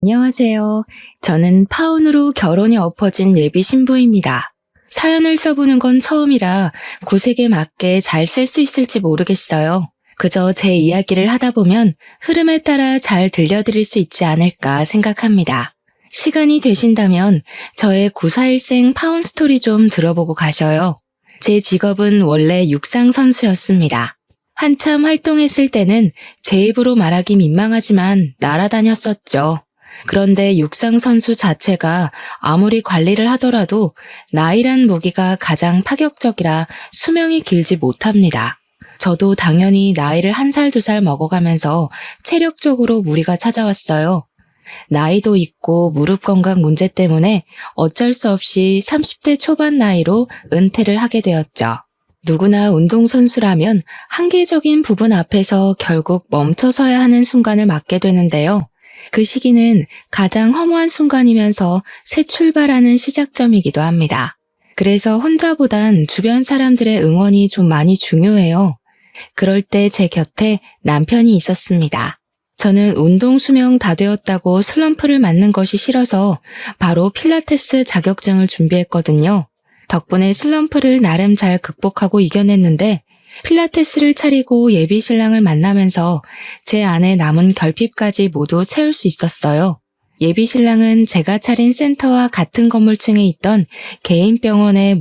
안녕하세요. 저는 파혼으로 결혼이 엎어진 예비 신부입니다. 사연을 써보는 건 처음이라 구색에 맞게 잘 쓸 수 있을지 모르겠어요. 그저 제 이야기를 하다 보면 흐름에 따라 잘 들려드릴 수 있지 않을까 생각합니다. 시간이 되신다면 저의 941생 파혼 스토리 좀 들어보고 가셔요. 제 직업은 원래 육상 선수였습니다. 한참 활동했을 때는 제 입으로 말하기 민망하지만 날아다녔었죠. 그런데 육상 선수 자체가 아무리 관리를 하더라도 나이란 무기가 가장 파격적이라 수명이 길지 못합니다. 저도 당연히 나이를 1살, 2살 먹어가면서 체력적으로 무리가 찾아왔어요. 나이도 있고 무릎 건강 문제 때문에 어쩔 수 없이 30대 초반 나이로 은퇴를 하게 되었죠. 누구나 운동선수라면 한계적인 부분 앞에서 결국 멈춰서야 하는 순간을 맞게 되는데요. 그 시기는 가장 허무한 순간이면서 새 출발하는 시작점이기도 합니다. 그래서 혼자보단 주변 사람들의 응원이 좀 많이 중요해요. 그럴 때 제 곁에 남편이 있었습니다. 저는 운동 수명 다 되었다고 슬럼프를 맞는 것이 싫어서 바로 필라테스 자격증을 준비했거든요. 덕분에 슬럼프를 나름 잘 극복하고 이겨냈는데 필라테스를 차리고 예비 신랑을 만나면서 제 안에 남은 결핍까지 모두 채울 수 있었어요. 예비 신랑은 제가 차린 센터와 같은 건물층에 있던 개인 병원의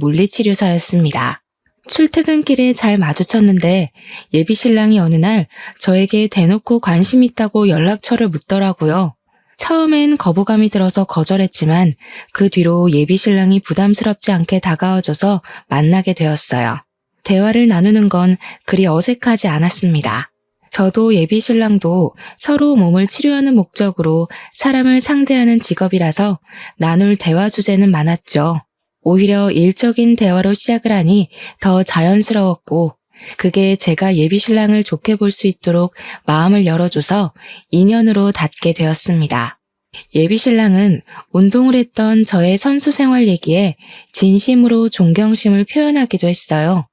물리치료사였습니다. 출퇴근길에 잘 마주쳤는데 예비 신랑이 어느 날 저에게 대놓고 관심 있다고 연락처를 묻더라고요. 처음엔 거부감이 들어서 거절했지만 그 뒤로 예비 신랑이 부담스럽지 않게 다가와줘서 만나게 되었어요. 대화를 나누는 건 그리 어색하지 않았습니다. 저도 예비 신랑도 서로 몸을 치료하는 목적으로 사람을 상대하는 직업이라서 나눌 대화 주제는 많았죠. 오히려 일적인 대화로 시작을 하니 더 자연스러웠고 그게 제가 예비 신랑을 좋게 볼 수 있도록 마음을 열어줘서 인연으로 닿게 되었습니다. 예비 신랑은 운동을 했던 저의 선수 생활 얘기에 진심으로 존경심을 표현하기도 했어요.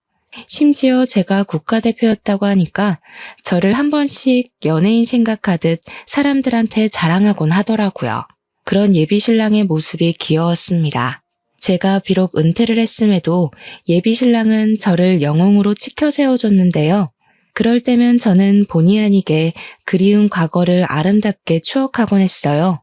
심지어 제가 국가대표였다고 하니까 저를 한 번씩 연예인 생각하듯 사람들한테 자랑하곤 하더라고요. 그런 예비 신랑의 모습이 귀여웠습니다. 제가 비록 은퇴를 했음에도 예비 신랑은 저를 영웅으로 치켜 세워줬는데요. 그럴 때면 저는 본의 아니게 그리운 과거를 아름답게 추억하곤 했어요.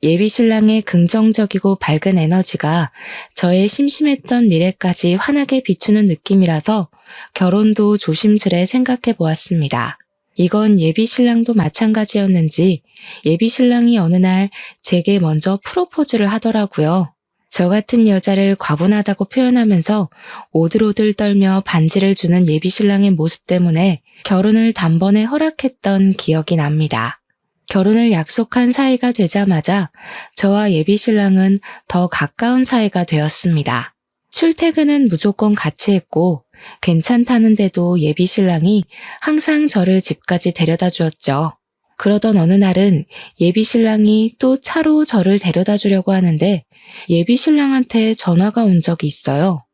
예비 신랑의 긍정적이고 밝은 에너지가 저의 심심했던 미래까지 환하게 비추는 느낌이라서 결혼도 조심스레 생각해 보았습니다. 이건 예비 신랑도 마찬가지였는지 예비 신랑이 어느 날 제게 먼저 프로포즈를 하더라고요. 저 같은 여자를 과분하다고 표현하면서 오들오들 떨며 반지를 주는 예비 신랑의 모습 때문에 결혼을 단번에 허락했던 기억이 납니다. 결혼을 약속한 사이가 되자마자 저와 예비 신랑은 더 가까운 사이가 되었습니다. 출퇴근은 무조건 같이 했고 괜찮다는데도 예비 신랑이 항상 저를 집까지 데려다 주었죠. 그러던 어느 날은 예비 신랑이 또 차로 저를 데려다 주려고 하는데 예비 신랑한테 전화가 온 적이 있어요.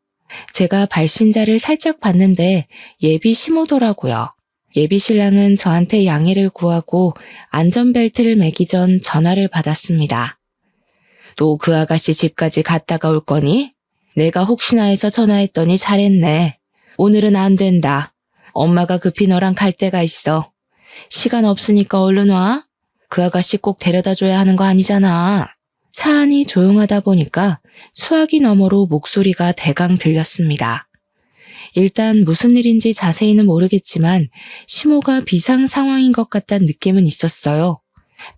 제가 발신자를 살짝 봤는데 예비 시모더라고요. 예비 신랑은 저한테 양해를 구하고 안전벨트를 매기 전 전화를 받았습니다. 너 그 아가씨 집까지 갔다가 올 거니? 내가 혹시나 해서 전화했더니 잘했네. 오늘은 안 된다. 엄마가 급히 너랑 갈 데가 있어. 시간 없으니까 얼른 와. 그 아가씨 꼭 데려다 줘야 하는 거 아니잖아. 차 안이 조용하다 보니까 수화기 너머로 목소리가 대강 들렸습니다. 일단 무슨 일인지 자세히는 모르겠지만 시모가 비상 상황인 것 같다는 느낌은 있었어요.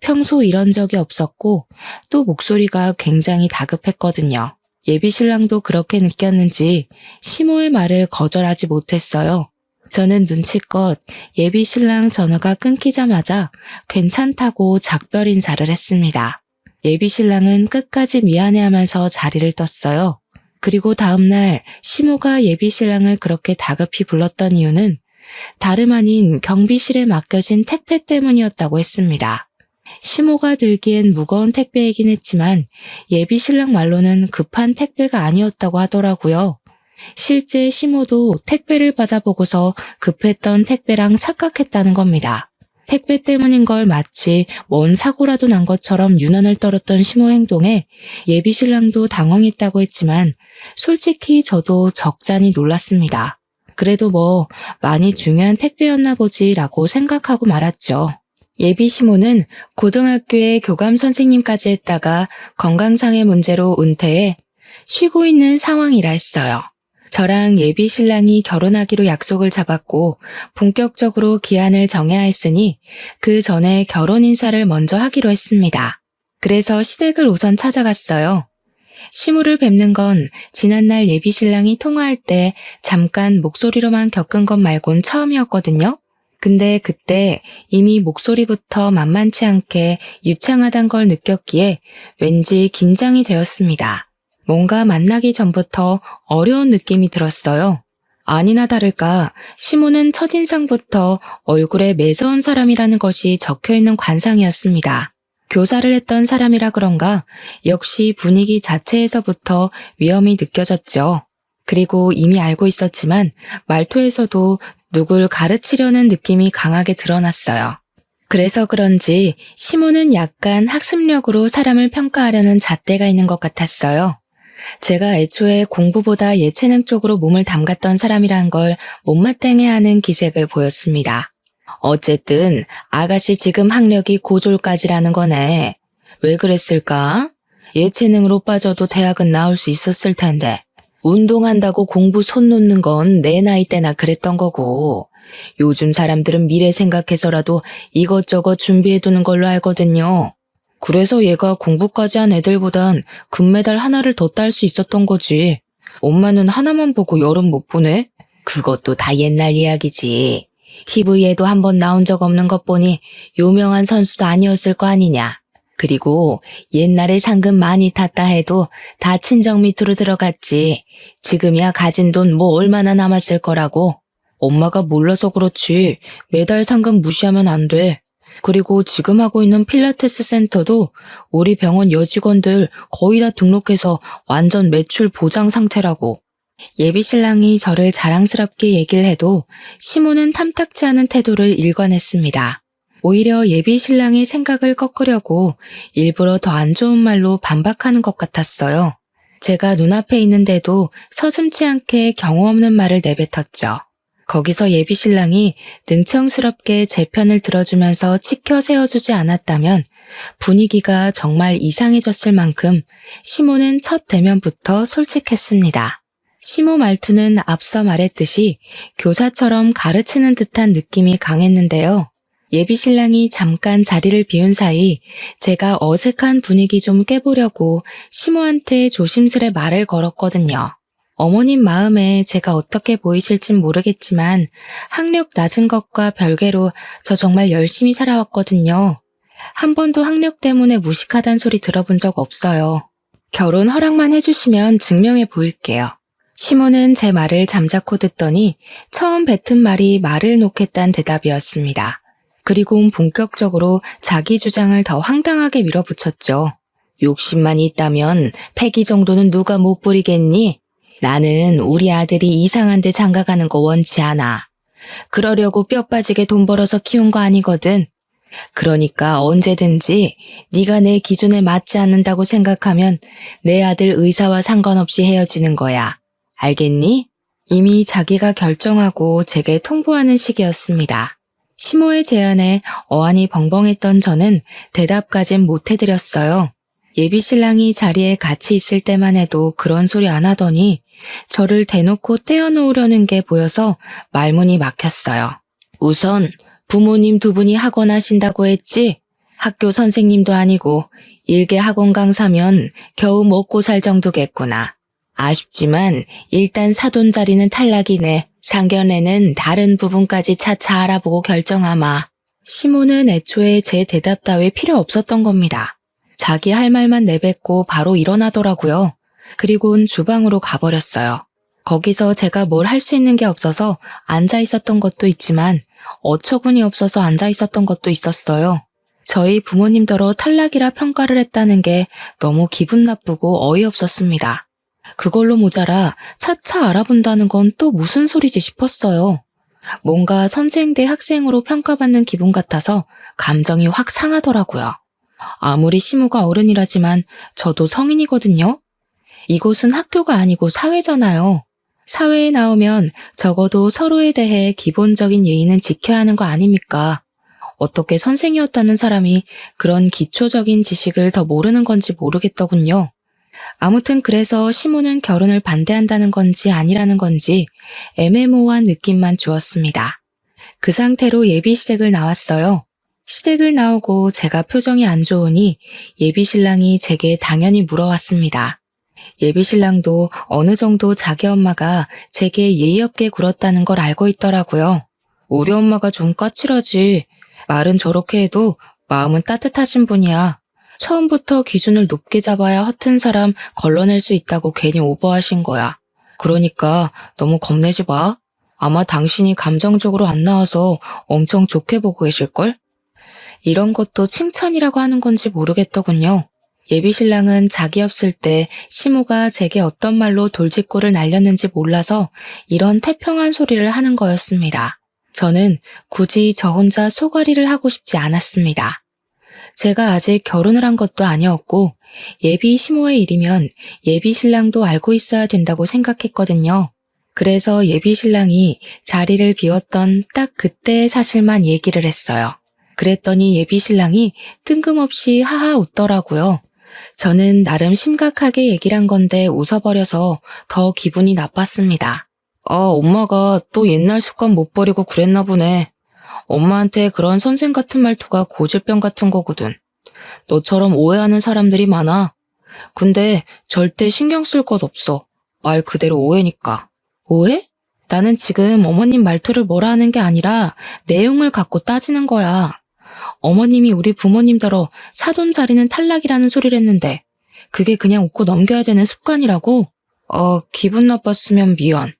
평소 이런 적이 없었고 또 목소리가 굉장히 다급했거든요. 예비 신랑도 그렇게 느꼈는지 시모의 말을 거절하지 못했어요. 저는 눈치껏 예비 신랑 전화가 끊기자마자 괜찮다고 작별 인사를 했습니다. 예비 신랑은 끝까지 미안해하면서 자리를 떴어요. 그리고 다음날 시모가 예비 신랑을 그렇게 다급히 불렀던 이유는 다름 아닌 경비실에 맡겨진 택배 때문이었다고 했습니다. 시모가 들기엔 무거운 택배이긴 했지만 예비 신랑 말로는 급한 택배가 아니었다고 하더라고요. 실제 시모도 택배를 받아보고서 급했던 택배랑 착각했다는 겁니다. 택배 때문인 걸 마치 뭔 사고라도 난 것처럼 유난을 떨었던 시모 행동에 예비 신랑도 당황했다고 했지만 솔직히 저도 적잖이 놀랐습니다. 그래도 뭐 많이 중요한 택배였나 보지라고 생각하고 말았죠. 예비 시모는 고등학교에 교감 선생님까지 했다가 건강상의 문제로 은퇴해 쉬고 있는 상황이라 했어요. 저랑 예비 신랑이 결혼하기로 약속을 잡았고 본격적으로 기한을 정해야 했으니 그 전에 결혼 인사를 먼저 하기로 했습니다. 그래서 시댁을 우선 찾아갔어요. 시무를 뵙는 건 지난날 예비 신랑이 통화할 때 잠깐 목소리로만 겪은 것 말곤 처음이었거든요. 근데 그때 이미 목소리부터 만만치 않게 유창하단 걸 느꼈기에 왠지 긴장이 되었습니다. 뭔가 만나기 전부터 어려운 느낌이 들었어요. 아니나 다를까 시모는 첫인상부터 얼굴에 매서운 사람이라는 것이 적혀있는 관상이었습니다. 교사를 했던 사람이라 그런가 역시 분위기 자체에서부터 위험이 느껴졌죠. 그리고 이미 알고 있었지만 말투에서도 누굴 가르치려는 느낌이 강하게 드러났어요. 그래서 그런지 시모는 약간 학습력으로 사람을 평가하려는 잣대가 있는 것 같았어요. 제가 애초에 공부보다 예체능 쪽으로 몸을 담갔던 사람이란 걸 못마땅해하는 기색을 보였습니다. 어쨌든 아가씨 지금 학력이 고졸까지라는 거네. 왜 그랬을까? 예체능으로 빠져도 대학은 나올 수 있었을 텐데. 운동한다고 공부 손 놓는 건 내 나이 때나 그랬던 거고 요즘 사람들은 미래 생각해서라도 이것저것 준비해두는 걸로 알거든요. 그래서 얘가 공부까지 한 애들보단 금메달 하나를 더 딸 수 있었던 거지. 엄마는 하나만 보고 여름 못 보네? 그것도 다 옛날 이야기지. TV에도 한 번 나온 적 없는 것 보니 유명한 선수도 아니었을 거 아니냐. 그리고 옛날에 상금 많이 탔다 해도 다 친정 밑으로 들어갔지. 지금이야 가진 돈 뭐 얼마나 남았을 거라고. 엄마가 몰라서 그렇지. 매달 상금 무시하면 안 돼. 그리고 지금 하고 있는 필라테스 센터도 우리 병원 여직원들 거의 다 등록해서 완전 매출 보장 상태라고. 예비 신랑이 저를 자랑스럽게 얘기를 해도 시모는 탐탁지 않은 태도를 일관했습니다. 오히려 예비 신랑의 생각을 꺾으려고 일부러 더 안 좋은 말로 반박하는 것 같았어요. 제가 눈앞에 있는데도 서슴지 않게 경우 없는 말을 내뱉었죠. 거기서 예비 신랑이 능청스럽게 제 편을 들어주면서 치켜 세워주지 않았다면 분위기가 정말 이상해졌을 만큼 시모는 첫 대면부터 솔직했습니다. 시모 말투는 앞서 말했듯이 교사처럼 가르치는 듯한 느낌이 강했는데요. 예비 신랑이 잠깐 자리를 비운 사이 제가 어색한 분위기 좀 깨보려고 시모한테 조심스레 말을 걸었거든요. 어머님 마음에 제가 어떻게 보이실진 모르겠지만 학력 낮은 것과 별개로 저 정말 열심히 살아왔거든요. 한 번도 학력 때문에 무식하단 소리 들어본 적 없어요. 결혼 허락만 해주시면 증명해 보일게요. 시모는 제 말을 잠자코 듣더니 처음 뱉은 말이 말을 놓겠다는 대답이었습니다. 그리고는 본격적으로 자기 주장을 더 황당하게 밀어붙였죠. 욕심만 있다면 패기 정도는 누가 못 부리겠니? 나는 우리 아들이 이상한 데 장가가는 거 원치 않아. 그러려고 뼈 빠지게 돈 벌어서 키운 거 아니거든. 그러니까 언제든지 네가 내 기준에 맞지 않는다고 생각하면 내 아들 의사와 상관없이 헤어지는 거야. 알겠니? 이미 자기가 결정하고 제게 통보하는 시기였습니다. 시모의 제안에 어안이 벙벙했던 저는 대답까진 못 해드렸어요. 예비 신랑이 자리에 같이 있을 때만 해도 그런 소리 안 하더니 저를 대놓고 떼어놓으려는 게 보여서 말문이 막혔어요. 우선 부모님 두 분이 학원 하신다고 했지? 학교 선생님도 아니고 일개 학원 강사면 겨우 먹고 살 정도겠구나. 아쉽지만 일단 사돈 자리는 탈락이네. 상견례는 다른 부분까지 차차 알아보고 결정하마. 시모는 애초에 제 대답 따위 필요 없었던 겁니다. 자기 할 말만 내뱉고 바로 일어나더라고요. 그리고는 주방으로 가버렸어요. 거기서 제가 뭘 할 수 있는 게 없어서 앉아 있었던 것도 있지만 어처구니 없어서 앉아 있었던 것도 있었어요. 저희 부모님더러 탈락이라 평가를 했다는 게 너무 기분 나쁘고 어이없었습니다. 그걸로 모자라 차차 알아본다는 건 또 무슨 소리지 싶었어요. 뭔가 선생 대 학생으로 평가받는 기분 같아서 감정이 확 상하더라고요. 아무리 시모가 어른이라지만 저도 성인이거든요. 이곳은 학교가 아니고 사회잖아요. 사회에 나오면 적어도 서로에 대해 기본적인 예의는 지켜야 하는 거 아닙니까? 어떻게 선생이었다는 사람이 그런 기초적인 지식을 더 모르는 건지 모르겠더군요. 아무튼 그래서 시모는 결혼을 반대한다는 건지 아니라는 건지 애매모호한 느낌만 주었습니다. 그 상태로 예비시댁을 나왔어요. 시댁을 나오고 제가 표정이 안 좋으니 예비신랑이 제게 당연히 물어왔습니다. 예비신랑도 어느 정도 자기 엄마가 제게 예의 없게 굴었다는 걸 알고 있더라고요. 우리 엄마가 좀 까칠하지. 말은 저렇게 해도 마음은 따뜻하신 분이야. 처음부터 기준을 높게 잡아야 허튼 사람 걸러낼 수 있다고 괜히 오버하신 거야. 그러니까 너무 겁내지 마. 아마 당신이 감정적으로 안 나와서 엄청 좋게 보고 계실걸? 이런 것도 칭찬이라고 하는 건지 모르겠더군요. 예비신랑은 자기 없을 때 시모가 제게 어떤 말로 돌직구를 날렸는지 몰라서 이런 태평한 소리를 하는 거였습니다. 저는 굳이 저 혼자 소가리를 하고 싶지 않았습니다. 제가 아직 결혼을 한 것도 아니었고 예비 시모의 일이면 예비 신랑도 알고 있어야 된다고 생각했거든요. 그래서 예비 신랑이 자리를 비웠던 딱 그때의 사실만 얘기를 했어요. 그랬더니 예비 신랑이 뜬금없이 하하 웃더라고요. 저는 나름 심각하게 얘기를 한 건데 웃어버려서 더 기분이 나빴습니다. 엄마가 또 옛날 습관 못 버리고 그랬나 보네. 엄마한테 그런 선생 같은 말투가 고질병 같은 거거든. 너처럼 오해하는 사람들이 많아. 근데 절대 신경 쓸 것 없어. 말 그대로 오해니까. 오해? 나는 지금 어머님 말투를 뭐라 하는 게 아니라 내용을 갖고 따지는 거야. 어머님이 우리 부모님더러 사돈 자리는 탈락이라는 소리를 했는데 그게 그냥 웃고 넘겨야 되는 습관이라고? 기분 나빴으면 미안.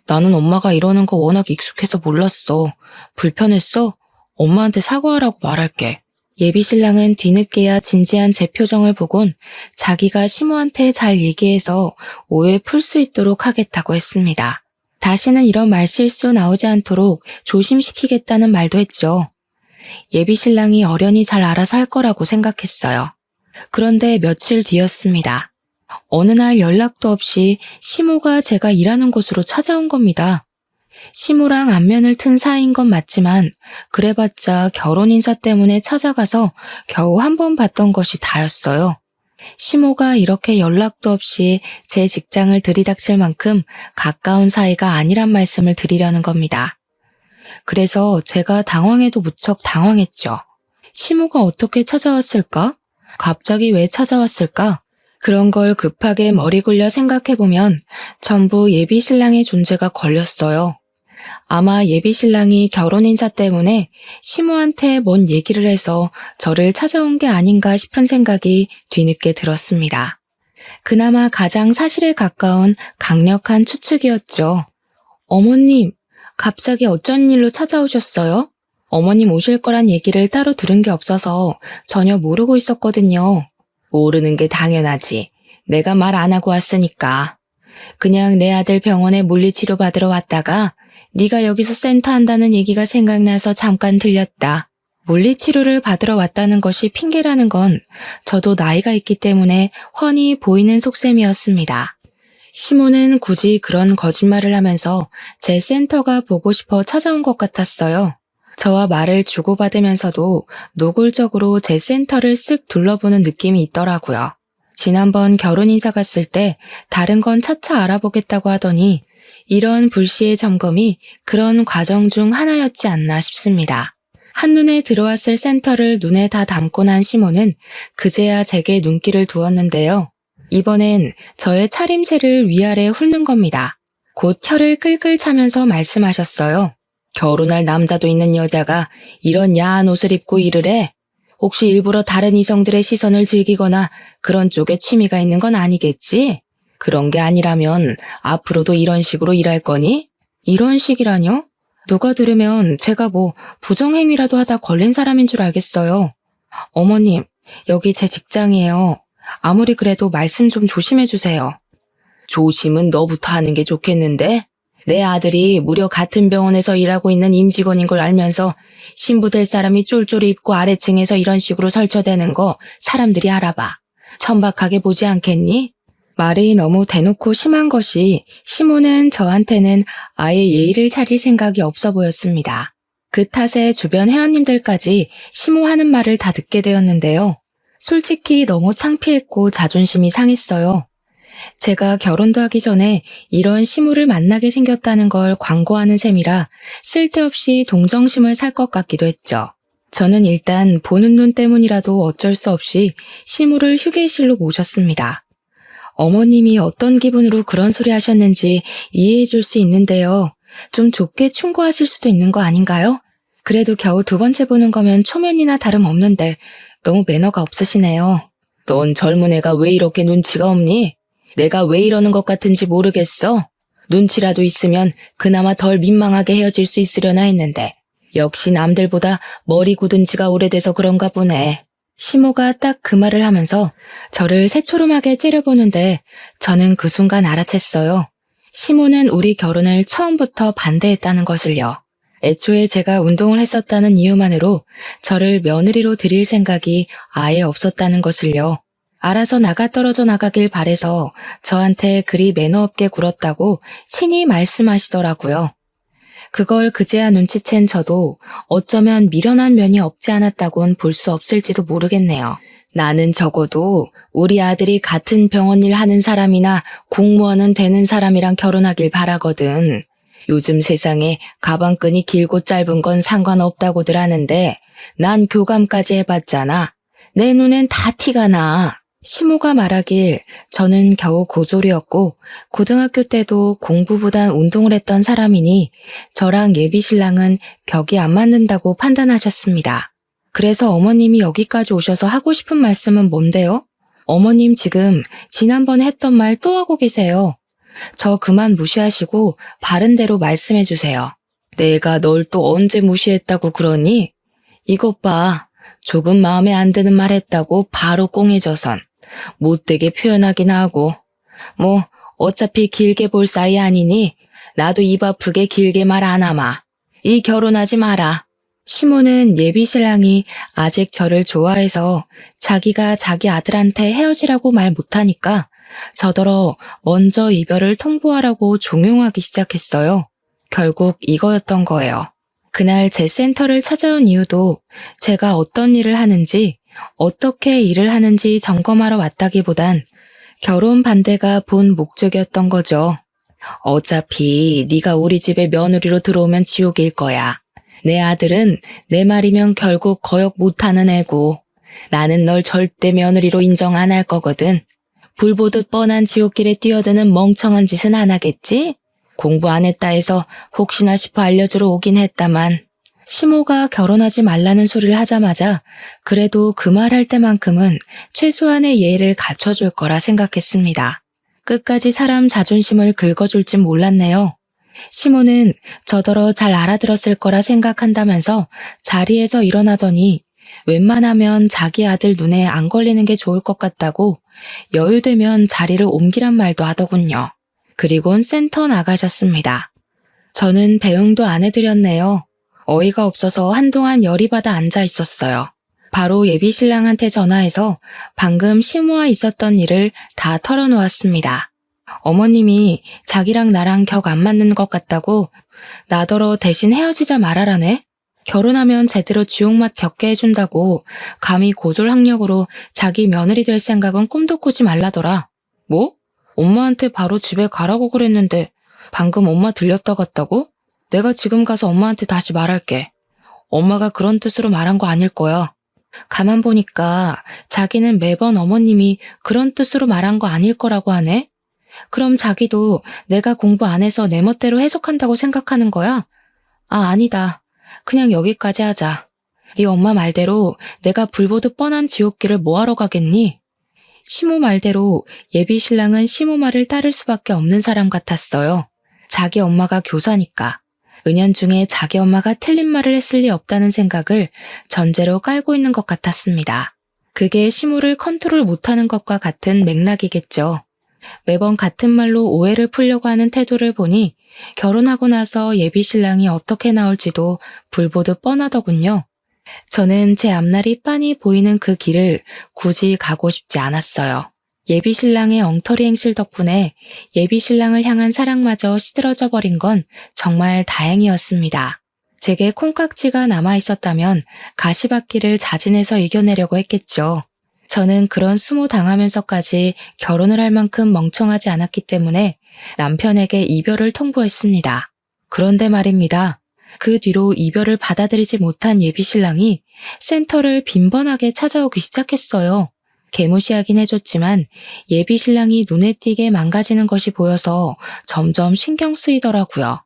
나는 엄마가 이러는 거 워낙 익숙해서 몰랐어. 불편했어? 엄마한테 사과하라고 말할게. 예비신랑은 뒤늦게야 진지한 제 표정을 보곤 자기가 시모한테 잘 얘기해서 오해 풀 수 있도록 하겠다고 했습니다. 다시는 이런 말실수 나오지 않도록 조심시키겠다는 말도 했죠. 예비신랑이 어련히 잘 알아서 할 거라고 생각했어요. 그런데 며칠 뒤였습니다. 어느 날 연락도 없이 시모가 제가 일하는 곳으로 찾아온 겁니다. 시모랑 안면을 튼 사이인 건 맞지만 그래봤자 결혼 인사 때문에 찾아가서 겨우 한 번 봤던 것이 다였어요. 시모가 이렇게 연락도 없이 제 직장을 들이닥칠 만큼 가까운 사이가 아니란 말씀을 드리려는 겁니다. 그래서 제가 당황해도 무척 당황했죠. 시모가 어떻게 찾아왔을까? 갑자기 왜 찾아왔을까? 그런 걸 급하게 머리 굴려 생각해보면 전부 예비신랑의 존재가 걸렸어요. 아마 예비신랑이 결혼 인사 때문에 시모한테 뭔 얘기를 해서 저를 찾아온 게 아닌가 싶은 생각이 뒤늦게 들었습니다. 그나마 가장 사실에 가까운 강력한 추측이었죠. 어머님, 갑자기 어쩐 일로 찾아오셨어요? 어머님 오실 거란 얘기를 따로 들은 게 없어서 전혀 모르고 있었거든요. 모르는 게 당연하지. 내가 말 안 하고 왔으니까. 그냥 내 아들 병원에 물리치료 받으러 왔다가 네가 여기서 센터 한다는 얘기가 생각나서 잠깐 들렸다. 물리치료를 받으러 왔다는 것이 핑계라는 건 저도 나이가 있기 때문에 훤히 보이는 속셈이었습니다. 시모는 굳이 그런 거짓말을 하면서 제 센터가 보고 싶어 찾아온 것 같았어요. 저와 말을 주고받으면서도 노골적으로 제 센터를 쓱 둘러보는 느낌이 있더라고요. 지난번 결혼 인사 갔을 때 다른 건 차차 알아보겠다고 하더니 이런 불시의 점검이 그런 과정 중 하나였지 않나 싶습니다. 한눈에 들어왔을 센터를 눈에 다 담고 난 시모는 그제야 제게 눈길을 두었는데요. 이번엔 저의 차림새를 위아래 훑는 겁니다. 곧 혀를 끌끌 차면서 말씀하셨어요. 결혼할 남자도 있는 여자가 이런 야한 옷을 입고 일을 해? 혹시 일부러 다른 이성들의 시선을 즐기거나 그런 쪽에 취미가 있는 건 아니겠지? 그런 게 아니라면 앞으로도 이런 식으로 일할 거니? 이런 식이라뇨? 누가 들으면 제가 뭐 부정행위라도 하다 걸린 사람인 줄 알겠어요. 어머님, 여기 제 직장이에요. 아무리 그래도 말씀 좀 조심해 주세요. 조심은 너부터 하는 게 좋겠는데? 내 아들이 무려 같은 병원에서 일하고 있는 임직원인 걸 알면서 신부 될 사람이 쫄쫄이 입고 아래층에서 이런 식으로 설쳐대는 거 사람들이 알아봐. 천박하게 보지 않겠니? 말이 너무 대놓고 심한 것이 시모는 저한테는 아예 예의를 차릴 생각이 없어 보였습니다. 그 탓에 주변 회원님들까지 시모 하는 말을 다 듣게 되었는데요. 솔직히 너무 창피했고 자존심이 상했어요. 제가 결혼도 하기 전에 이런 시모를 만나게 생겼다는 걸 광고하는 셈이라 쓸데없이 동정심을 살 것 같기도 했죠. 저는 일단 보는 눈 때문이라도 어쩔 수 없이 시모를 휴게실로 모셨습니다. 어머님이 어떤 기분으로 그런 소리 하셨는지 이해해 줄 수 있는데요. 좀 좁게 충고하실 수도 있는 거 아닌가요? 그래도 겨우 두 번째 보는 거면 초면이나 다름없는데 너무 매너가 없으시네요. 넌 젊은 애가 왜 이렇게 눈치가 없니? 내가 왜 이러는 것 같은지 모르겠어. 눈치라도 있으면 그나마 덜 민망하게 헤어질 수 있으려나 했는데 역시 남들보다 머리 굳은 지가 오래돼서 그런가 보네. 시모가 딱 그 말을 하면서 저를 새초롬하게 째려보는데 저는 그 순간 알아챘어요. 시모는 우리 결혼을 처음부터 반대했다는 것을요. 애초에 제가 운동을 했었다는 이유만으로 저를 며느리로 드릴 생각이 아예 없었다는 것을요. 알아서 나가떨어져 나가길 바래서 저한테 그리 매너 없게 굴었다고 친히 말씀하시더라고요. 그걸 그제야 눈치챈 저도 어쩌면 미련한 면이 없지 않았다곤 볼 수 없을지도 모르겠네요. 나는 적어도 우리 아들이 같은 병원 일 하는 사람이나 공무원은 되는 사람이랑 결혼하길 바라거든. 요즘 세상에 가방끈이 길고 짧은 건 상관없다고들 하는데 난 교감까지 해봤잖아. 내 눈엔 다 티가 나. 시모가 말하길 저는 겨우 고졸이었고 고등학교 때도 공부보단 운동을 했던 사람이니 저랑 예비신랑은 격이 안 맞는다고 판단하셨습니다. 그래서 어머님이 여기까지 오셔서 하고 싶은 말씀은 뭔데요? 어머님 지금 지난번에 했던 말 또 하고 계세요. 저 그만 무시하시고 바른 대로 말씀해 주세요. 내가 널 또 언제 무시했다고 그러니? 이것 봐. 조금 마음에 안 드는 말 했다고 바로 꽁해져선. 못되게 표현하긴 하고. 뭐 어차피 길게 볼 사이 아니니 나도 입 아프게 길게 말 안 하마. 이 결혼하지 마라. 시모는 예비신랑이 아직 저를 좋아해서 자기가 자기 아들한테 헤어지라고 말 못하니까 저더러 먼저 이별을 통보하라고 종용하기 시작했어요. 결국 이거였던 거예요. 그날 제 센터를 찾아온 이유도 제가 어떤 일을 하는지 어떻게 일을 하는지 점검하러 왔다기보단 결혼 반대가 본 목적이었던 거죠. 어차피 네가 우리 집에 며느리로 들어오면 지옥일 거야. 내 아들은 내 말이면 결국 거역 못하는 애고 나는 널 절대 며느리로 인정 안 할 거거든. 불 보듯 뻔한 지옥길에 뛰어드는 멍청한 짓은 안 하겠지? 공부 안 했다 해서 혹시나 싶어 알려주러 오긴 했다만 시모가 결혼하지 말라는 소리를 하자마자 그래도 그 말할 때만큼은 최소한의 예의를 갖춰줄 거라 생각했습니다. 끝까지 사람 자존심을 긁어줄진 몰랐네요. 시모는 저더러 잘 알아들었을 거라 생각한다면서 자리에서 일어나더니 웬만하면 자기 아들 눈에 안 걸리는 게 좋을 것 같다고 여유되면 자리를 옮기란 말도 하더군요. 그리곤 센터 나가셨습니다. 저는 배웅도 안 해드렸네요. 어이가 없어서 한동안 열이 받아 앉아 있었어요. 바로 예비신랑한테 전화해서 방금 시모와 있었던 일을 다 털어놓았습니다. 어머님이 자기랑 나랑 격 안 맞는 것 같다고 나더러 대신 헤어지자 말하라네. 결혼하면 제대로 지옥맛 겪게 해준다고 감히 고졸학력으로 자기 며느리 될 생각은 꿈도 꾸지 말라더라. 뭐? 엄마한테 바로 집에 가라고 그랬는데 방금 엄마 들렸다 갔다고? 내가 지금 가서 엄마한테 다시 말할게. 엄마가 그런 뜻으로 말한 거 아닐 거야. 가만 보니까 자기는 매번 어머님이 그런 뜻으로 말한 거 아닐 거라고 하네. 그럼 자기도 내가 공부 안 해서 내 멋대로 해석한다고 생각하는 거야? 아, 아니다. 그냥 여기까지 하자. 네 엄마 말대로 내가 불보듯 뻔한 지옥길을 뭐하러 가겠니? 시모 말대로 예비신랑은 시모 말을 따를 수밖에 없는 사람 같았어요. 자기 엄마가 교사니까. 은연중에 자기 엄마가 틀린 말을 했을 리 없다는 생각을 전제로 깔고 있는 것 같았습니다. 그게 시모를 컨트롤 못하는 것과 같은 맥락이겠죠. 매번 같은 말로 오해를 풀려고 하는 태도를 보니 결혼하고 나서 예비 신랑이 어떻게 나올지도 불보듯 뻔하더군요. 저는 제 앞날이 빤히 보이는 그 길을 굳이 가고 싶지 않았어요. 예비 신랑의 엉터리 행실 덕분에 예비 신랑을 향한 사랑마저 시들어져 버린 건 정말 다행이었습니다. 제게 콩깍지가 남아 있었다면 가시밭길을 자진해서 이겨내려고 했겠죠. 저는 그런 수모 당하면서까지 결혼을 할 만큼 멍청하지 않았기 때문에 남편에게 이별을 통보했습니다. 그런데 말입니다. 그 뒤로 이별을 받아들이지 못한 예비 신랑이 센터를 빈번하게 찾아오기 시작했어요. 개무시하긴 해줬지만 예비 신랑이 눈에 띄게 망가지는 것이 보여서 점점 신경 쓰이더라고요.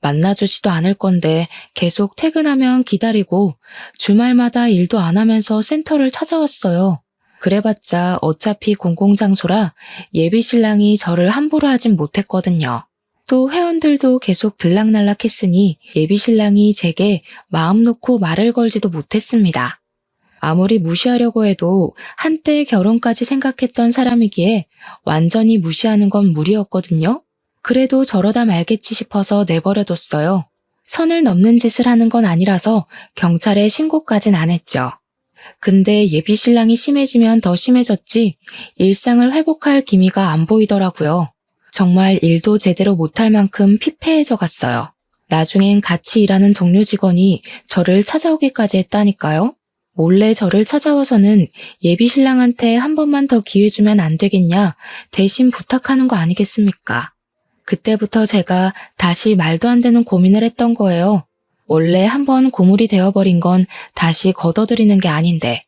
만나주지도 않을 건데 계속 퇴근하면 기다리고 주말마다 일도 안 하면서 센터를 찾아왔어요. 그래봤자 어차피 공공장소라 예비 신랑이 저를 함부로 하진 못했거든요. 또 회원들도 계속 들락날락했으니 예비 신랑이 제게 마음 놓고 말을 걸지도 못했습니다. 아무리 무시하려고 해도 한때 결혼까지 생각했던 사람이기에 완전히 무시하는 건 무리였거든요. 그래도 저러다 말겠지 싶어서 내버려뒀어요. 선을 넘는 짓을 하는 건 아니라서 경찰에 신고까진 안 했죠. 근데 예비 신랑이 심해지면 더 심해졌지 일상을 회복할 기미가 안 보이더라고요. 정말 일도 제대로 못할 만큼 피폐해져 갔어요. 나중엔 같이 일하는 동료 직원이 저를 찾아오기까지 했다니까요. 몰래 저를 찾아와서는 예비 신랑한테 한 번만 더 기회 주면 안 되겠냐 대신 부탁하는 거 아니겠습니까? 그때부터 제가 다시 말도 안 되는 고민을 했던 거예요. 원래 한번 고물이 되어버린 건 다시 걷어들이는 게 아닌데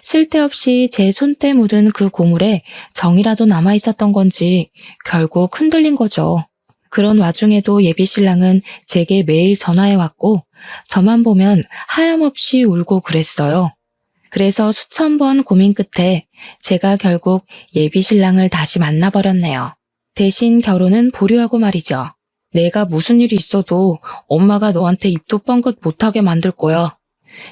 쓸데없이 제 손때 묻은 그 고물에 정이라도 남아있었던 건지 결국 흔들린 거죠. 그런 와중에도 예비 신랑은 제게 매일 전화해왔고 저만 보면 하염없이 울고 그랬어요. 그래서 수천 번 고민 끝에 제가 결국 예비 신랑을 다시 만나버렸네요. 대신 결혼은 보류하고 말이죠. 내가 무슨 일이 있어도 엄마가 너한테 입도 뻥긋 못하게 만들 거야.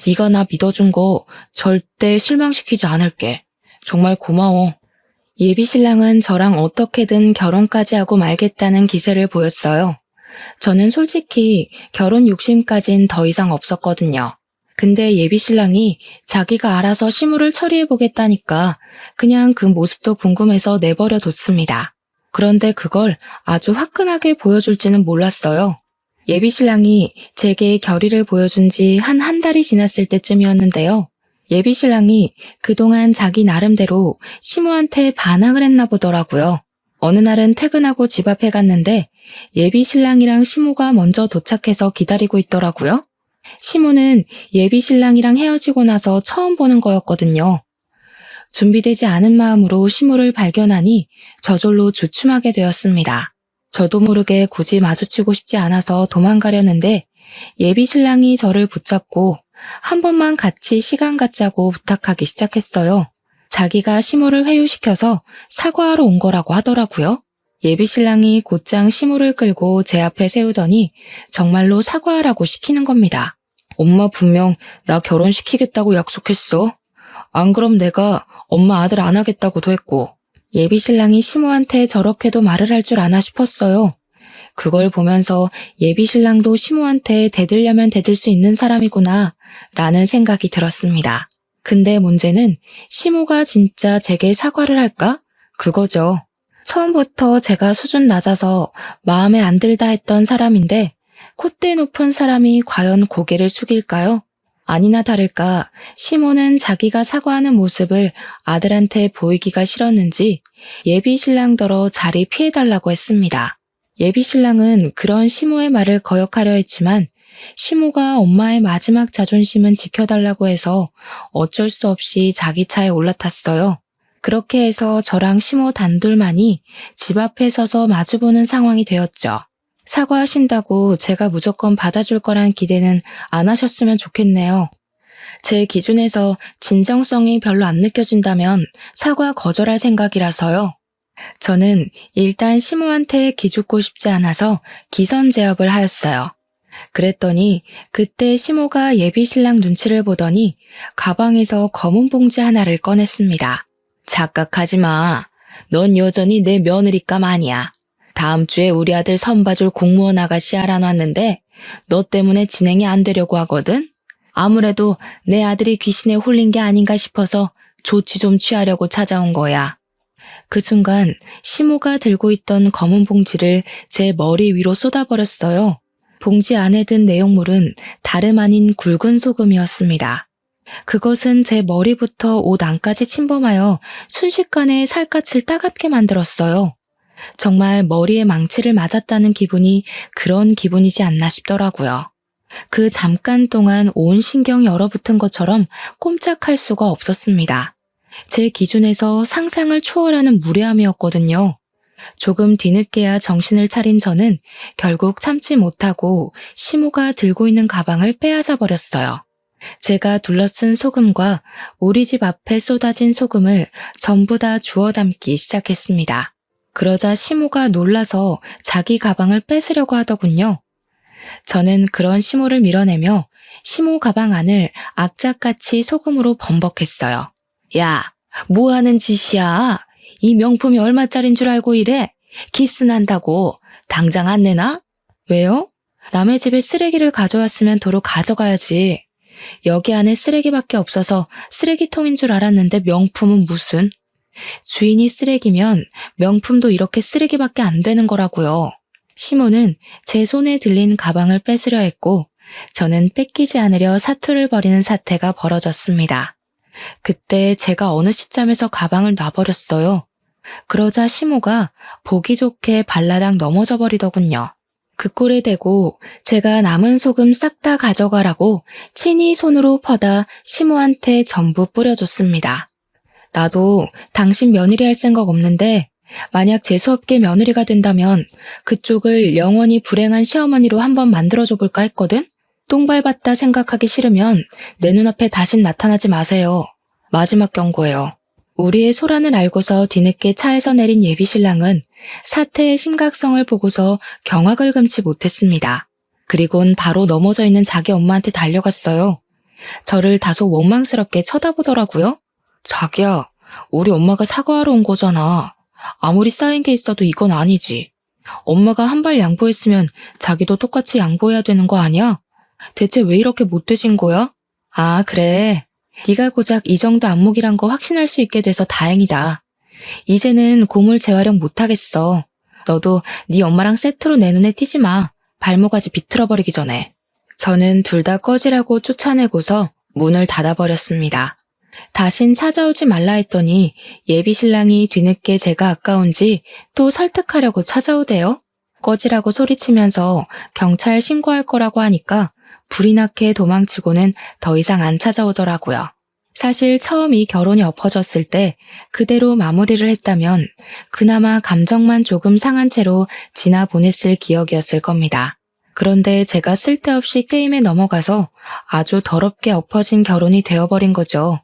네가 나 믿어준 거 절대 실망시키지 않을게. 정말 고마워. 예비 신랑은 저랑 어떻게든 결혼까지 하고 말겠다는 기세를 보였어요. 저는 솔직히 결혼 욕심까진 더 이상 없었거든요. 근데 예비 신랑이 자기가 알아서 시무를 처리해보겠다니까 그냥 그 모습도 궁금해서 내버려 뒀습니다. 그런데 그걸 아주 화끈하게 보여줄지는 몰랐어요. 예비 신랑이 제게 결의를 보여준 지 한 달이 지났을 때쯤이었는데요. 예비 신랑이 그동안 자기 나름대로 시무한테 반항을 했나 보더라고요. 어느 날은 퇴근하고 집 앞에 갔는데 예비 신랑이랑 시무가 먼저 도착해서 기다리고 있더라고요. 시무는 예비 신랑이랑 헤어지고 나서 처음 보는 거였거든요. 준비되지 않은 마음으로 시무를 발견하니 저절로 주춤하게 되었습니다. 저도 모르게 굳이 마주치고 싶지 않아서 도망가려는데 예비 신랑이 저를 붙잡고 한 번만 같이 시간 갖자고 부탁하기 시작했어요. 자기가 시무를 회유시켜서 사과하러 온 거라고 하더라고요. 예비 신랑이 곧장 시무를 끌고 제 앞에 세우더니 정말로 사과하라고 시키는 겁니다. 엄마 분명 나 결혼시키겠다고 약속했어. 안 그럼 내가 엄마 아들 안 하겠다고도 했고. 예비 신랑이 시무한테 저렇게도 말을 할 줄 아나 싶었어요. 그걸 보면서 예비 신랑도 시무한테 대들려면 대들 수 있는 사람이구나 라는 생각이 들었습니다. 근데 문제는 시무가 진짜 제게 사과를 할까? 그거죠. 처음부터 제가 수준 낮아서 마음에 안 들다 했던 사람인데 콧대 높은 사람이 과연 고개를 숙일까요? 아니나 다를까 시모는 자기가 사과하는 모습을 아들한테 보이기가 싫었는지 예비 신랑더러 자리 피해달라고 했습니다. 예비 신랑은 그런 시모의 말을 거역하려 했지만 시모가 엄마의 마지막 자존심은 지켜달라고 해서 어쩔 수 없이 자기 차에 올라탔어요. 그렇게 해서 저랑 시모 단둘만이 집 앞에 서서 마주보는 상황이 되었죠. 사과하신다고 제가 무조건 받아줄 거란 기대는 안 하셨으면 좋겠네요. 제 기준에서 진정성이 별로 안 느껴진다면 사과 거절할 생각이라서요. 저는 일단 시모한테 기죽고 싶지 않아서 기선제압을 하였어요. 그랬더니 그때 시모가 예비 신랑 눈치를 보더니 가방에서 검은 봉지 하나를 꺼냈습니다. 착각하지 마. 넌 여전히 내 며느리감 아니야. 다음 주에 우리 아들 선봐줄 공무원 아가씨 알아놨는데 너 때문에 진행이 안 되려고 하거든? 아무래도 내 아들이 귀신에 홀린 게 아닌가 싶어서 조치 좀 취하려고 찾아온 거야. 그 순간 시모가 들고 있던 검은 봉지를 제 머리 위로 쏟아버렸어요. 봉지 안에 든 내용물은 다름 아닌 굵은 소금이었습니다. 그것은 제 머리부터 옷 안까지 침범하여 순식간에 살갗을 따갑게 만들었어요. 정말 머리에 망치를 맞았다는 기분이 그런 기분이지 않나 싶더라고요. 그 잠깐 동안 온 신경이 얼어붙은 것처럼 꼼짝할 수가 없었습니다. 제 기준에서 상상을 초월하는 무례함이었거든요. 조금 뒤늦게야 정신을 차린 저는 결국 참지 못하고 시모가 들고 있는 가방을 빼앗아 버렸어요. 제가 둘러쓴 소금과 우리 집 앞에 쏟아진 소금을 전부 다 주워 담기 시작했습니다. 그러자 시모가 놀라서 자기 가방을 뺏으려고 하더군요. 저는 그런 시모를 밀어내며 시모 가방 안을 악착같이 소금으로 범벅했어요. 야, 뭐 하는 짓이야? 이 명품이 얼마짜린 줄 알고 이래? 기스 난다고. 당장 안 내놔? 왜요? 남의 집에 쓰레기를 가져왔으면 도로 가져가야지. 여기 안에 쓰레기밖에 없어서 쓰레기통인 줄 알았는데 명품은 무슨? 주인이 쓰레기면 명품도 이렇게 쓰레기밖에 안 되는 거라고요. 시모는 제 손에 들린 가방을 뺏으려 했고 저는 뺏기지 않으려 사투를 벌이는 사태가 벌어졌습니다. 그때 제가 어느 시점에서 가방을 놔버렸어요. 그러자 시모가 보기 좋게 발라당 넘어져 버리더군요. 그 꼴에 대고 제가 남은 소금 싹 다 가져가라고 친히 손으로 퍼다 시모한테 전부 뿌려줬습니다. 나도 당신 며느리 할 생각 없는데 만약 재수없게 며느리가 된다면 그쪽을 영원히 불행한 시어머니로 한번 만들어줘 볼까 했거든? 똥 밟았다 생각하기 싫으면 내 눈앞에 다신 나타나지 마세요. 마지막 경고예요. 우리의 소란을 알고서 뒤늦게 차에서 내린 예비신랑은 사태의 심각성을 보고서 경악을 금치 못했습니다. 그리곤 바로 넘어져 있는 자기 엄마한테 달려갔어요. 저를 다소 원망스럽게 쳐다보더라고요. 자기야, 우리 엄마가 사과하러 온 거잖아. 아무리 쌓인 게 있어도 이건 아니지. 엄마가 한 발 양보했으면 자기도 똑같이 양보해야 되는 거 아니야? 대체 왜 이렇게 못되신 거야? 아, 그래. 네가 고작 이 정도 안목이란 거 확신할 수 있게 돼서 다행이다. 이제는 고물 재활용 못하겠어. 너도 네 엄마랑 세트로 내 눈에 띄지 마. 발모가지 비틀어버리기 전에. 저는 둘 다 꺼지라고 쫓아내고서 문을 닫아버렸습니다. 다신 찾아오지 말라 했더니 예비신랑이 뒤늦게 제가 아까운지 또 설득하려고 찾아오대요. 꺼지라고 소리치면서 경찰 신고할 거라고 하니까 불이 나게 도망치고는 더 이상 안 찾아오더라고요. 사실 처음 이 결혼이 엎어졌을 때 그대로 마무리를 했다면 그나마 감정만 조금 상한 채로 지나 보냈을 기억이었을 겁니다. 그런데 제가 쓸데없이 게임에 넘어가서 아주 더럽게 엎어진 결혼이 되어버린 거죠.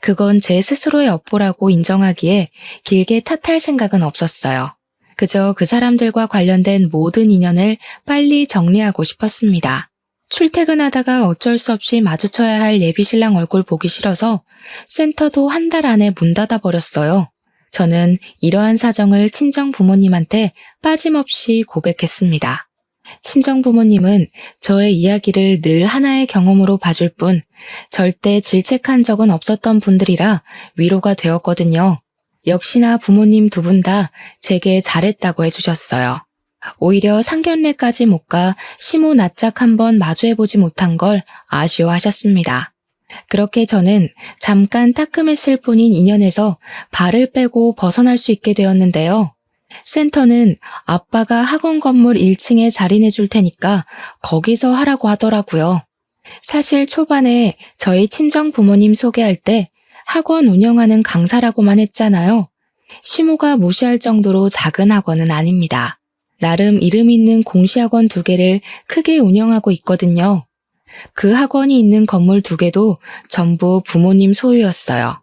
그건 제 스스로의 업보라고 인정하기에 길게 탓할 생각은 없었어요. 그저 그 사람들과 관련된 모든 인연을 빨리 정리하고 싶었습니다. 출퇴근하다가 어쩔 수 없이 마주쳐야 할 예비신랑 얼굴 보기 싫어서 센터도 한 달 안에 문 닫아버렸어요. 저는 이러한 사정을 친정 부모님한테 빠짐없이 고백했습니다. 친정 부모님은 저의 이야기를 늘 하나의 경험으로 봐줄 뿐 절대 질책한 적은 없었던 분들이라 위로가 되었거든요. 역시나 부모님 두 분 다 제게 잘했다고 해주셨어요. 오히려 상견례까지 못 가 시모 낯짝 한번 마주해보지 못한 걸 아쉬워하셨습니다. 그렇게 저는 잠깐 따끔했을 뿐인 인연에서 발을 빼고 벗어날 수 있게 되었는데요. 센터는 아빠가 학원 건물 1층에 자리 내줄 테니까 거기서 하라고 하더라고요. 사실 초반에 저희 친정 부모님 소개할 때 학원 운영하는 강사라고만 했잖아요. 시모가 무시할 정도로 작은 학원은 아닙니다. 나름 이름 있는 공시학원 2개를 크게 운영하고 있거든요. 그 학원이 있는 건물 2개도 전부 부모님 소유였어요.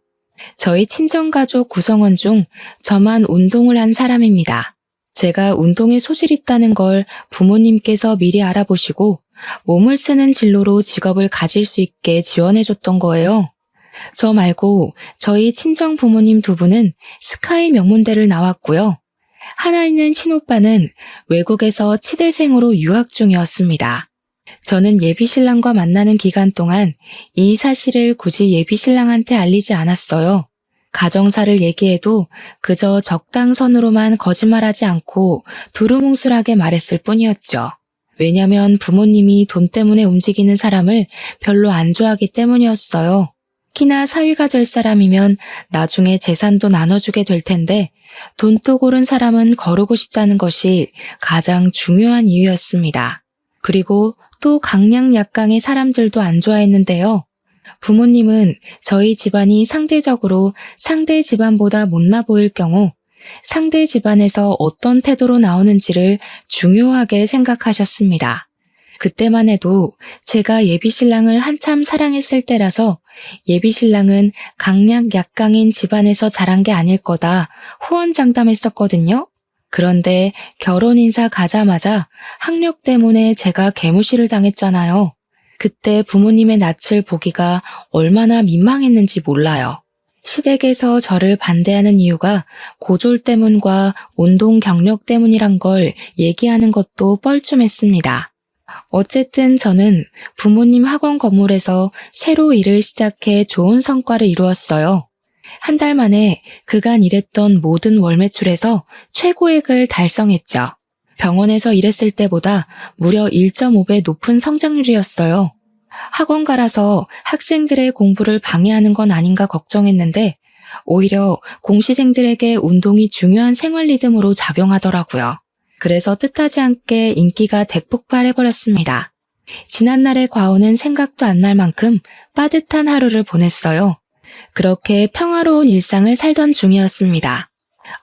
저희 친정가족 구성원 중 저만 운동을 한 사람입니다. 제가 운동에 소질이 있다는 걸 부모님께서 미리 알아보시고 몸을 쓰는 진로로 직업을 가질 수 있게 지원해줬던 거예요. 저 말고 저희 친정 부모님 2분은 스카이 명문대를 나왔고요. 하나 있는 친오빠는 외국에서 치대생으로 유학 중이었습니다. 저는 예비신랑과 만나는 기간 동안 이 사실을 굳이 예비신랑한테 알리지 않았어요. 가정사를 얘기해도 그저 적당선으로만 거짓말하지 않고 두루뭉술하게 말했을 뿐이었죠. 왜냐면 부모님이 돈 때문에 움직이는 사람을 별로 안 좋아하기 때문이었어요. 키나 사위가 될 사람이면 나중에 재산도 나눠주게 될 텐데 돈독 오른 사람은 거르고 싶다는 것이 가장 중요한 이유였습니다. 그리고 또 강약약강의 사람들도 안 좋아했는데요. 부모님은 저희 집안이 상대적으로 상대 집안보다 못나 보일 경우 상대 집안에서 어떤 태도로 나오는지를 중요하게 생각하셨습니다. 그때만 해도 제가 예비신랑을 한참 사랑했을 때라서 예비신랑은 강약약강인 집안에서 자란 게 아닐 거다 호언장담했었거든요. 그런데 결혼 인사 가자마자 학력 때문에 제가 개무시를 당했잖아요. 그때 부모님의 낯을 보기가 얼마나 민망했는지 몰라요. 시댁에서 저를 반대하는 이유가 고졸 때문과 운동 경력 때문이란 걸 얘기하는 것도 뻘쭘했습니다. 어쨌든 저는 부모님 학원 건물에서 새로 일을 시작해 좋은 성과를 이루었어요. 한 달 만에 그간 일했던 모든 월 매출에서 최고액을 달성했죠. 병원에서 일했을 때보다 무려 1.5배 높은 성장률이었어요. 학원가라서 학생들의 공부를 방해하는 건 아닌가 걱정했는데 오히려 공시생들에게 운동이 중요한 생활 리듬으로 작용하더라고요. 그래서 뜻하지 않게 인기가 대폭발해버렸습니다. 지난날의 과오는 생각도 안 날 만큼 빠듯한 하루를 보냈어요. 그렇게 평화로운 일상을 살던 중이었습니다.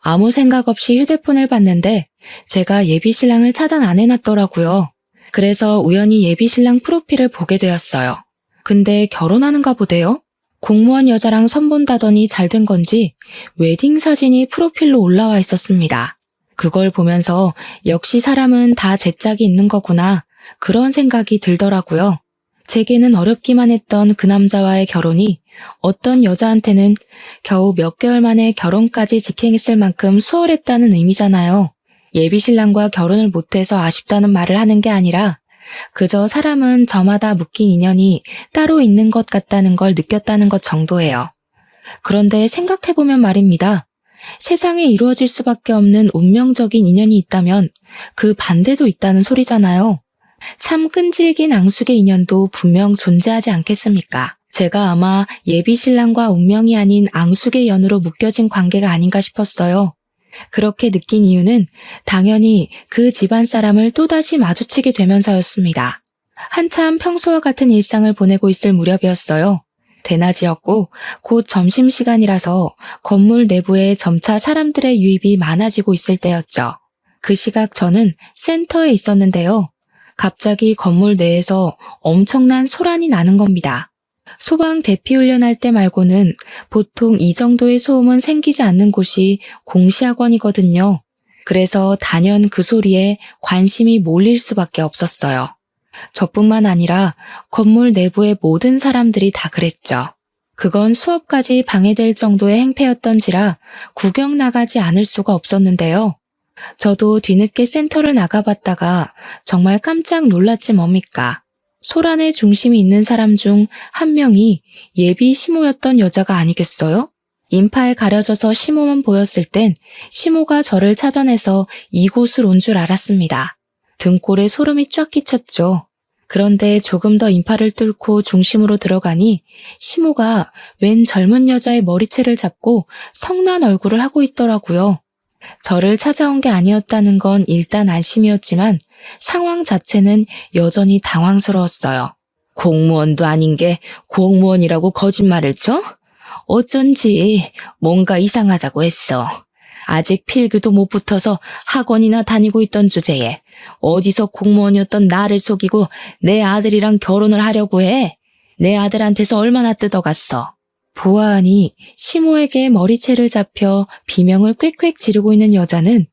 아무 생각 없이 휴대폰을 봤는데 제가 예비신랑을 차단 안 해놨더라고요. 그래서 우연히 예비신랑 프로필을 보게 되었어요. 근데 결혼하는가 보대요? 공무원 여자랑 선본다더니 잘된 건지 웨딩 사진이 프로필로 올라와 있었습니다. 그걸 보면서 역시 사람은 다 제 짝이 있는 거구나 그런 생각이 들더라고요. 제게는 어렵기만 했던 그 남자와의 결혼이 어떤 여자한테는 겨우 몇 개월 만에 결혼까지 직행했을 만큼 수월했다는 의미잖아요. 예비신랑과 결혼을 못해서 아쉽다는 말을 하는 게 아니라 그저 사람은 저마다 묶인 인연이 따로 있는 것 같다는 걸 느꼈다는 것 정도예요. 그런데 생각해보면 말입니다. 세상에 이루어질 수밖에 없는 운명적인 인연이 있다면 그 반대도 있다는 소리잖아요. 참 끈질긴 앙숙의 인연도 분명 존재하지 않겠습니까? 제가 아마 예비신랑과 운명이 아닌 앙숙의 연으로 묶여진 관계가 아닌가 싶었어요. 그렇게 느낀 이유는 당연히 그 집안 사람을 또다시 마주치게 되면서였습니다. 한참 평소와 같은 일상을 보내고 있을 무렵이었어요. 대낮이었고 곧 점심시간이라서 건물 내부에 점차 사람들의 유입이 많아지고 있을 때였죠. 그 시각 저는 센터에 있었는데요. 갑자기 건물 내에서 엄청난 소란이 나는 겁니다. 소방 대피 훈련할 때 말고는 보통 이 정도의 소음은 생기지 않는 곳이 공시학원이거든요. 그래서 단연 그 소리에 관심이 몰릴 수밖에 없었어요. 저뿐만 아니라 건물 내부의 모든 사람들이 다 그랬죠. 그건 수업까지 방해될 정도의 행패였던지라 구경 나가지 않을 수가 없었는데요. 저도 뒤늦게 센터를 나가봤다가 정말 깜짝 놀랐지 뭡니까. 소란의 중심이 있는 사람 중 한 명이 예비 시모였던 여자가 아니겠어요? 인파에 가려져서 시모만 보였을 땐 시모가 저를 찾아내서 이곳을 온 줄 알았습니다. 등골에 소름이 쫙 끼쳤죠. 그런데 조금 더 인파를 뚫고 중심으로 들어가니 시모가 웬 젊은 여자의 머리채를 잡고 성난 얼굴을 하고 있더라고요. 저를 찾아온 게 아니었다는 건 일단 안심이었지만 상황 자체는 여전히 당황스러웠어요. 공무원도 아닌 게 공무원이라고 거짓말을 쳐? 어쩐지 뭔가 이상하다고 했어. 아직 필기도 못 붙어서 학원이나 다니고 있던 주제에 어디서 공무원이었던 나를 속이고 내 아들이랑 결혼을 하려고 해? 내 아들한테서 얼마나 뜯어갔어? 보아하니 시모에게 머리채를 잡혀 비명을 꽥꽥 지르고 있는 여자는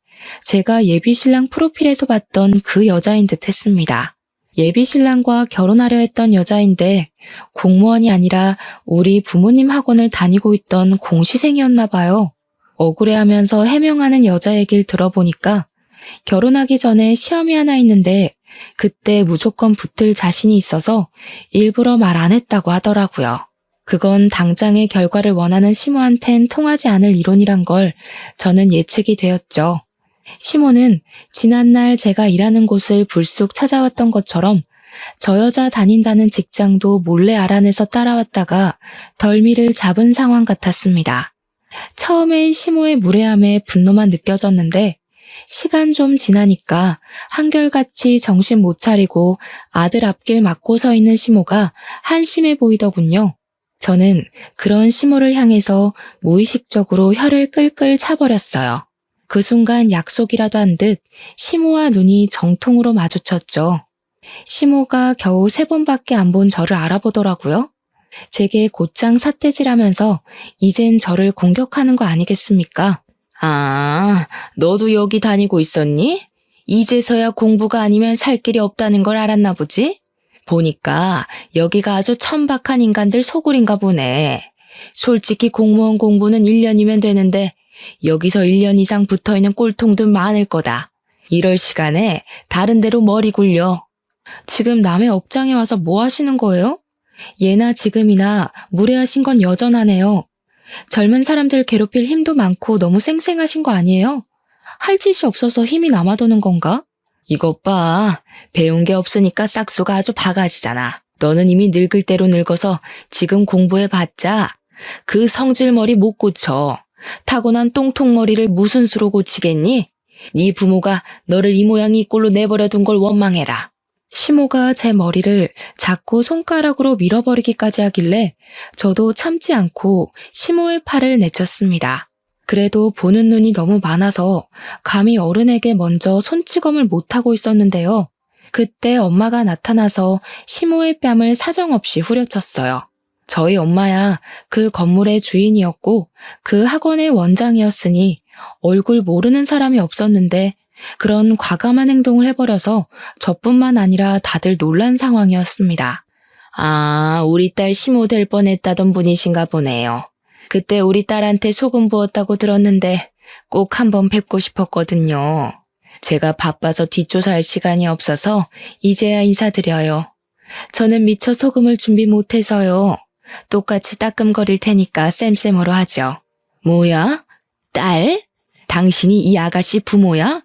제가 예비신랑 프로필에서 봤던 그 여자인 듯 했습니다. 예비신랑과 결혼하려 했던 여자인데 공무원이 아니라 우리 부모님 학원을 다니고 있던 공시생이었나 봐요. 억울해하면서 해명하는 여자 얘기를 들어보니까 결혼하기 전에 시험이 하나 있는데 그때 무조건 붙을 자신이 있어서 일부러 말 안 했다고 하더라고요. 그건 당장의 결과를 원하는 시모한텐 통하지 않을 이론이란 걸 저는 예측이 되었죠. 시모는 지난날 제가 일하는 곳을 불쑥 찾아왔던 것처럼 저 여자 다닌다는 직장도 몰래 알아내서 따라왔다가 덜미를 잡은 상황 같았습니다. 처음엔 시모의 무례함에 분노만 느껴졌는데 시간 좀 지나니까 한결같이 정신 못 차리고 아들 앞길 막고 서 있는 시모가 한심해 보이더군요. 저는 그런 시모를 향해서 무의식적으로 혀를 끌끌 차버렸어요. 그 순간 약속이라도 한 듯 시모와 눈이 정통으로 마주쳤죠. 시모가 겨우 3번밖에 안 본 저를 알아보더라고요. 제게 곧장 삿대질하면서 이젠 저를 공격하는 거 아니겠습니까? 아, 너도 여기 다니고 있었니? 이제서야 공부가 아니면 살 길이 없다는 걸 알았나 보지? 보니까 여기가 아주 천박한 인간들 소굴인가 보네. 솔직히 공무원 공부는 1년이면 되는데 여기서 1년 이상 붙어있는 꼴통들 많을 거다. 이럴 시간에 다른 데로 머리 굴려. 지금 남의 업장에 와서 뭐 하시는 거예요? 예나 지금이나 무례하신 건 여전하네요. 젊은 사람들 괴롭힐 힘도 많고 너무 쌩쌩하신 거 아니에요? 할 짓이 없어서 힘이 남아도는 건가? 이것 봐. 배운 게 없으니까 싹수가 아주 바가지잖아. 너는 이미 늙을 대로 늙어서 지금 공부해봤자 그 성질머리 못 고쳐. 타고난 똥통머리를 무슨 수로 고치겠니? 네 부모가 너를 이 모양 이 꼴로 내버려 둔 걸 원망해라. 시모가 제 머리를 자꾸 손가락으로 밀어버리기까지 하길래 저도 참지 않고 시모의 팔을 내쳤습니다. 그래도 보는 눈이 너무 많아서 감히 어른에게 먼저 손찌검을 못하고 있었는데요. 그때 엄마가 나타나서 시모의 뺨을 사정없이 후려쳤어요. 저희 엄마야 그 건물의 주인이었고 그 학원의 원장이었으니 얼굴 모르는 사람이 없었는데 그런 과감한 행동을 해버려서 저뿐만 아니라 다들 놀란 상황이었습니다. 아, 우리 딸 시모 될 뻔했다던 분이신가 보네요. 그때 우리 딸한테 소금 부었다고 들었는데 꼭 한번 뵙고 싶었거든요. 제가 바빠서 뒷조사할 시간이 없어서 이제야 인사드려요. 저는 미처 소금을 준비 못해서요. 똑같이 따끔거릴 테니까 쌤쌤으로 하죠. 뭐야? 딸? 당신이 이 아가씨 부모야?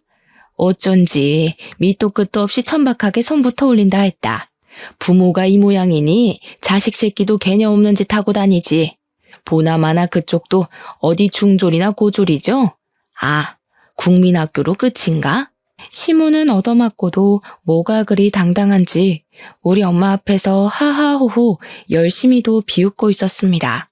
어쩐지 밑도 끝도 없이 천박하게 손부터 올린다 했다. 부모가 이 모양이니 자식 새끼도 개념 없는 짓 하고 다니지. 보나마나 그쪽도 어디 중졸이나 고졸이죠? 아, 국민학교로 끝인가? 시모는 얻어맞고도 뭐가 그리 당당한지 우리 엄마 앞에서 하하호호 열심히도 비웃고 있었습니다.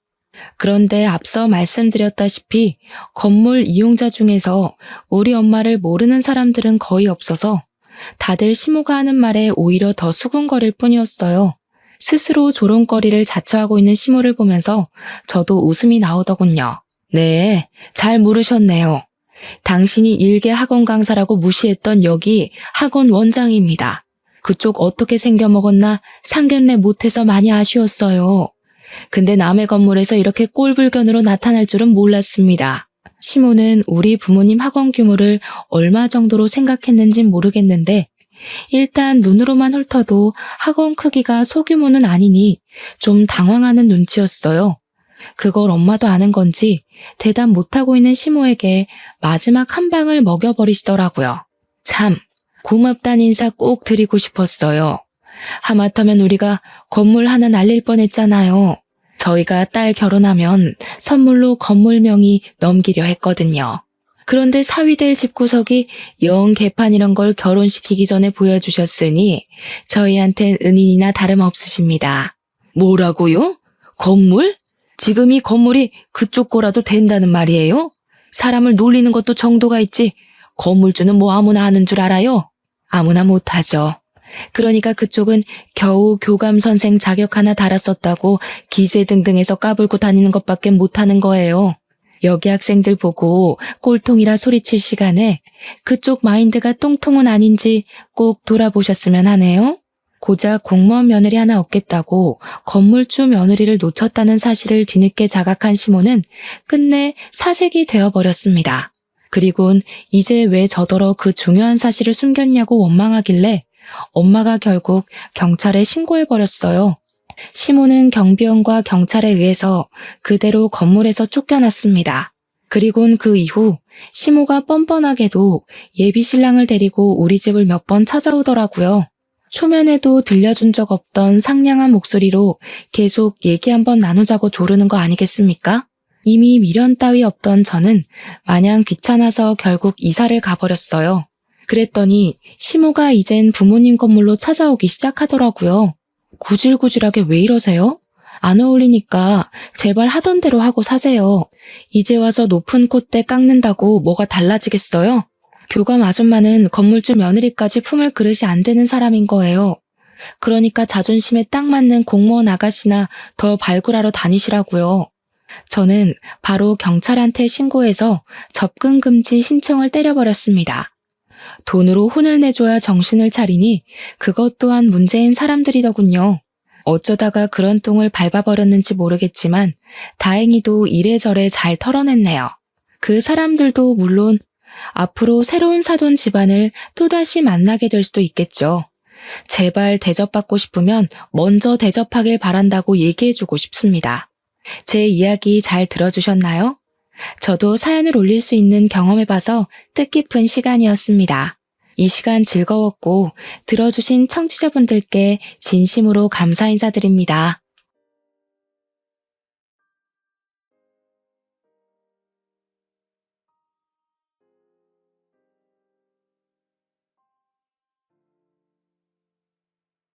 그런데 앞서 말씀드렸다시피 건물 이용자 중에서 우리 엄마를 모르는 사람들은 거의 없어서 다들 시모가 하는 말에 오히려 더 수군거릴 뿐이었어요. 스스로 조롱거리를 자처하고 있는 시모를 보면서 저도 웃음이 나오더군요. 네, 잘 물으셨네요. 당신이 일개 학원 강사라고 무시했던 여기 학원 원장입니다. 그쪽 어떻게 생겨먹었나 상견례 못해서 많이 아쉬웠어요. 근데 남의 건물에서 이렇게 꼴불견으로 나타날 줄은 몰랐습니다. 시모는 우리 부모님 학원 규모를 얼마 정도로 생각했는진 모르겠는데 일단 눈으로만 훑어도 학원 크기가 소규모는 아니니 좀 당황하는 눈치였어요. 그걸 엄마도 아는 건지 대답 못하고 있는 시모에게 마지막 한 방을 먹여버리시더라고요. 참, 고맙다는 인사 꼭 드리고 싶었어요. 하마터면 우리가 건물 하나 날릴 뻔했잖아요. 저희가 딸 결혼하면 선물로 건물 명의 넘기려 했거든요. 그런데 사위될 집구석이 영 개판이란 걸 결혼시키기 전에 보여주셨으니 저희한텐 은인이나 다름없으십니다. 뭐라고요? 건물? 지금 이 건물이 그쪽 거라도 된다는 말이에요? 사람을 놀리는 것도 정도가 있지 건물주는 뭐 아무나 하는 줄 알아요? 아무나 못하죠. 그러니까 그쪽은 겨우 교감선생 자격 하나 달았었다고 기세등등해서 까불고 다니는 것밖에 못하는 거예요. 여기 학생들 보고 꼴통이라 소리칠 시간에 그쪽 마인드가 똥통은 아닌지 꼭 돌아보셨으면 하네요. 고작 공무원 며느리 하나 얻겠다고 건물주 며느리를 놓쳤다는 사실을 뒤늦게 자각한 시모는 끝내 사색이 되어버렸습니다. 그리곤 이제 왜 저더러 그 중요한 사실을 숨겼냐고 원망하길래 엄마가 결국 경찰에 신고해버렸어요. 시모는 경비원과 경찰에 의해서 그대로 건물에서 쫓겨났습니다. 그리곤 그 이후 시모가 뻔뻔하게도 예비 신랑을 데리고 우리 집을 몇 번 찾아오더라고요. 초면에도 들려준 적 없던 상냥한 목소리로 계속 얘기 한번 나누자고 조르는 거 아니겠습니까? 이미 미련 따위 없던 저는 마냥 귀찮아서 결국 이사를 가버렸어요. 그랬더니 시모가 이젠 부모님 건물로 찾아오기 시작하더라고요. 구질구질하게 왜 이러세요? 안 어울리니까 제발 하던 대로 하고 사세요. 이제 와서 높은 콧대 깎는다고 뭐가 달라지겠어요? 교감 아줌마는 건물주 며느리까지 품을 그릇이 안 되는 사람인 거예요. 그러니까 자존심에 딱 맞는 공무원 아가씨나 더 발굴하러 다니시라고요. 저는 바로 경찰한테 신고해서 접근 금지 신청을 때려버렸습니다. 돈으로 혼을 내줘야 정신을 차리니 그것 또한 문제인 사람들이더군요. 어쩌다가 그런 똥을 밟아버렸는지 모르겠지만 다행히도 이래저래 잘 털어냈네요. 그 사람들도 물론 앞으로 새로운 사돈 집안을 또다시 만나게 될 수도 있겠죠. 제발 대접받고 싶으면 먼저 대접하길 바란다고 얘기해주고 싶습니다. 제 이야기 잘 들어주셨나요? 저도 사연을 올릴 수 있는 경험해봐서 뜻깊은 시간이었습니다. 이 시간 즐거웠고 들어주신 청취자분들께 진심으로 감사 인사드립니다.